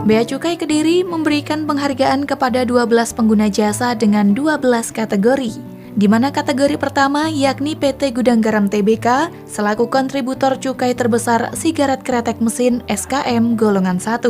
Bea Cukai Kediri memberikan penghargaan kepada 12 pengguna jasa dengan 12 kategori, di mana kategori pertama yakni PT Gudang Garam Tbk selaku kontributor cukai terbesar sigaret kretek mesin SKM golongan 1.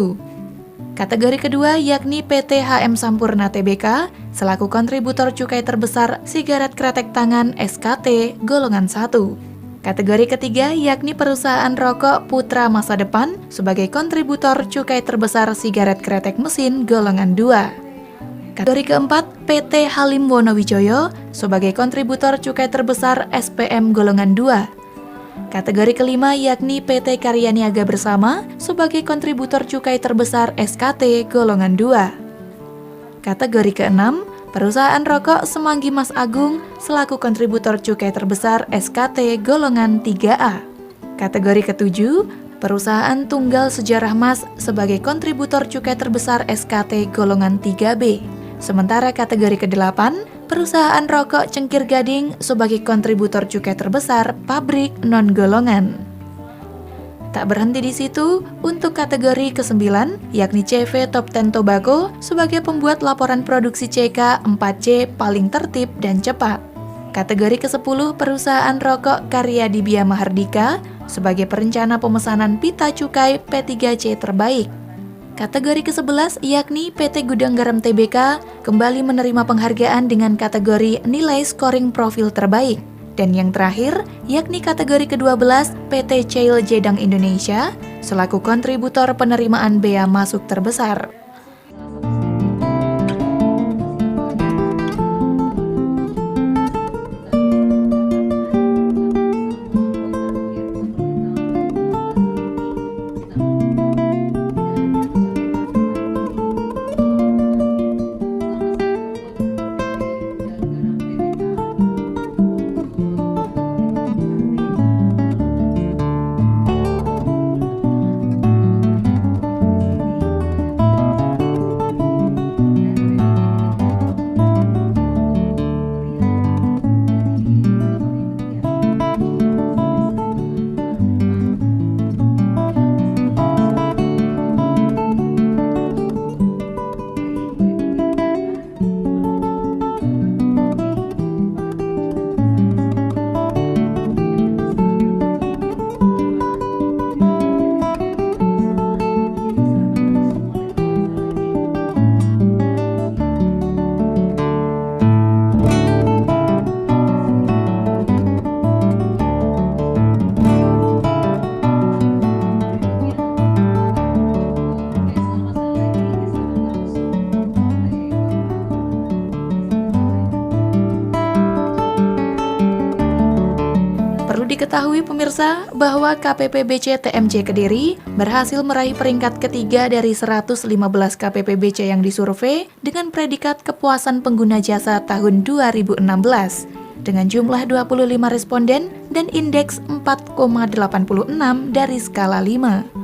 Kategori kedua yakni PT HM Sampurna Tbk selaku kontributor cukai terbesar sigaret kretek tangan SKT golongan 1. Kategori ketiga yakni perusahaan rokok Putra Masa Depan sebagai kontributor cukai terbesar sigaret kretek mesin golongan 2. Kategori keempat PT Halim Wonowijoyo sebagai kontributor cukai terbesar SPM golongan 2. Kategori kelima yakni PT Karya Niaga Bersama sebagai kontributor cukai terbesar SKT golongan 2. Kategori keenam perusahaan rokok Semanggi Mas Agung selaku kontributor cukai terbesar SKT golongan 3A. Kategori ketujuh, perusahaan Tunggal Sejarah Mas sebagai kontributor cukai terbesar SKT golongan 3B. Sementara kategori ke-8, perusahaan rokok Cengkir Gading sebagai kontributor cukai terbesar pabrik non-golongan. Tak berhenti di situ, untuk kategori ke-9, yakni CV Top 10 Tobacco sebagai pembuat laporan produksi CK 4C paling tertib dan cepat. Kategori ke-10, perusahaan rokok Karya Dibia Mahardika sebagai perencana pemesanan pita cukai P3C terbaik. Kategori ke-11, yakni PT Gudang Garam Tbk kembali menerima penghargaan dengan kategori nilai scoring profil terbaik. Dan yang terakhir, yakni kategori ke-12 PT Ceil Jedang Indonesia selaku kontributor penerimaan bea masuk terbesar. Diketahui pemirsa bahwa KPPBC TMJ Kediri berhasil meraih peringkat ketiga dari 115 KPPBC yang disurvei dengan predikat kepuasan pengguna jasa tahun 2016 dengan jumlah 25 responden dan indeks 4,86 dari skala 5.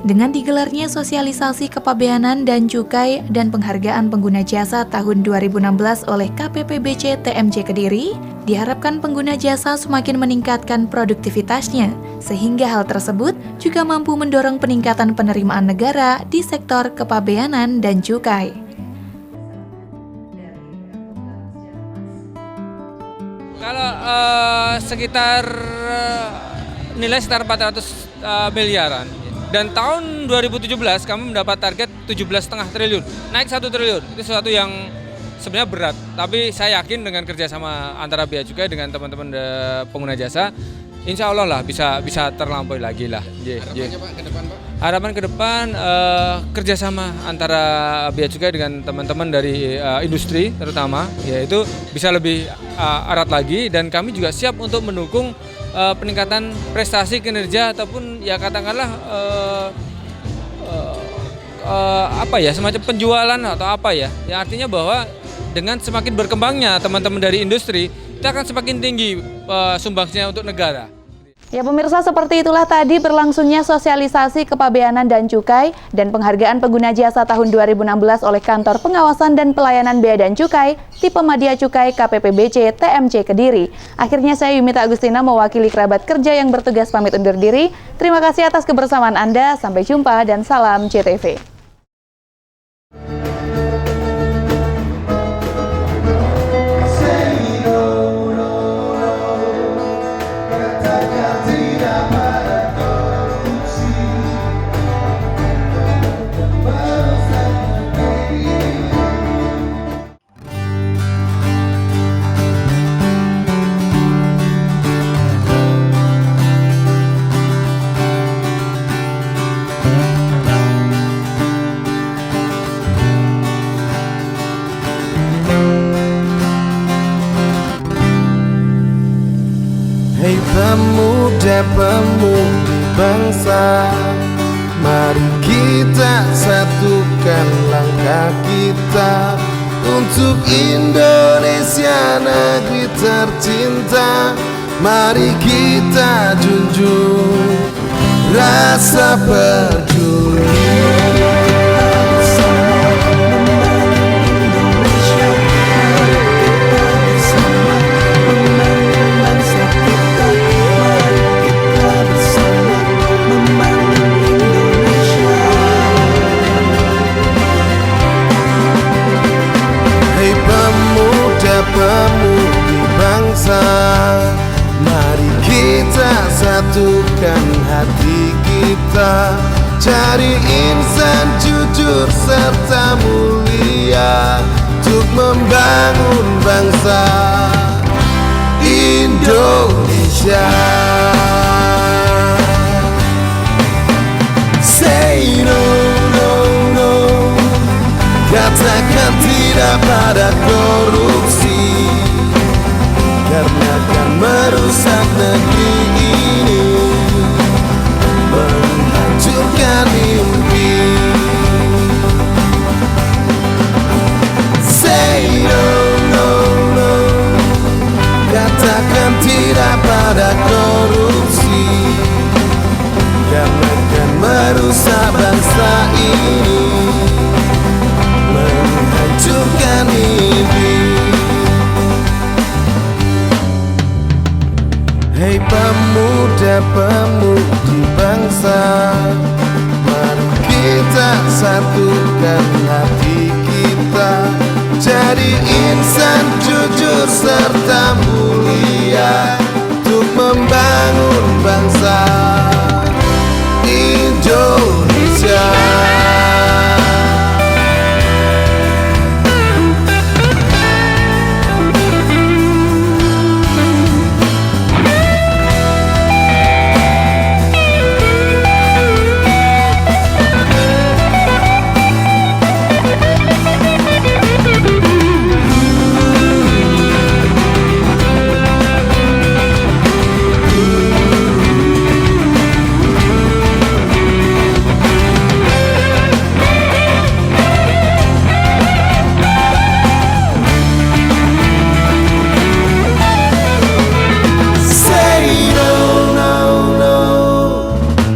Dengan digelarnya sosialisasi kepabeanan dan cukai dan penghargaan pengguna jasa tahun 2016 oleh KPPBC TMJ Kediri, diharapkan pengguna jasa semakin meningkatkan produktivitasnya, sehingga hal tersebut juga mampu mendorong peningkatan penerimaan negara di sektor kepabeanan dan cukai. Kalau nilai sekitar 400 miliaran. Dan tahun 2017 kami mendapat target 17,5 triliun, naik 1 triliun. Itu sesuatu yang sebenarnya berat, tapi saya yakin dengan kerjasama antara Bea Cukai dengan teman-teman pengguna jasa, insya Allah lah bisa terlampaui lagi lah. Harapannya Pak ke depan Pak? Harapan ke depan kerjasama antara Bea Cukai dengan teman-teman dari industri terutama, yaitu bisa lebih erat lagi, dan kami juga siap untuk mendukung peningkatan prestasi kinerja ataupun ya katakanlah semacam penjualan atau apa ya. Yang artinya bahwa dengan semakin berkembangnya teman-teman dari industri, kita akan semakin tinggi sumbangsihnya untuk negara. Ya pemirsa, seperti itulah tadi berlangsungnya sosialisasi kepabeanan dan cukai dan penghargaan pengguna jasa tahun 2016 oleh Kantor Pengawasan dan Pelayanan Bea dan Cukai Tipe Madya Cukai KPPBC TMC Kediri. Akhirnya saya Yumita Agustina mewakili kerabat kerja yang bertugas pamit undur diri. Terima kasih atas kebersamaan Anda, sampai jumpa dan salam CTV. Hei pemuda-pemudi bangsa, mari kita satukan langkah kita untuk Indonesia negeri tercinta. Mari kita junjung rasa peduli. Pemudi bangsa, mari kita satukan hati kita, cari insan jujur serta mulia untuk membangun bangsa Indonesia. Say no, no, no, katakan tidak pada korupsi, karena akan merusak negeri ini, menghancurkan mimpi. Say no, no, no, katakan tidak pada korupsi, karena akan merusak bangsa ini, menghancurkan mimpi. Hei pemuda-pemudi bangsa, mari kita satukan hati kita, jadi insan jujur serta mulia untuk membangun bangsa Indonesia.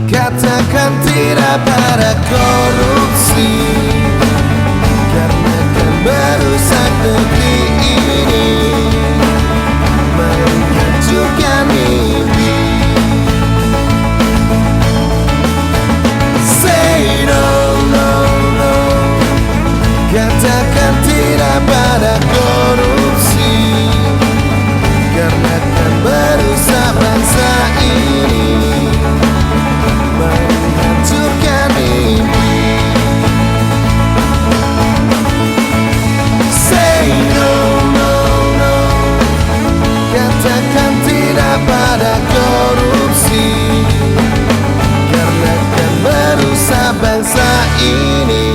Katakan tidak pada korupsi, karena akan merusak negeri ini, menghancurkan mimpi. Say no, no, no, katakan tidak pada korupsi, karena akan merusak bangsa ini, menghancurkan mimpi. Say no, no, no, katakan tidak pada korupsi, karena akan merusak bangsa ini,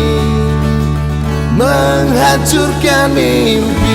menghancurkan mimpi.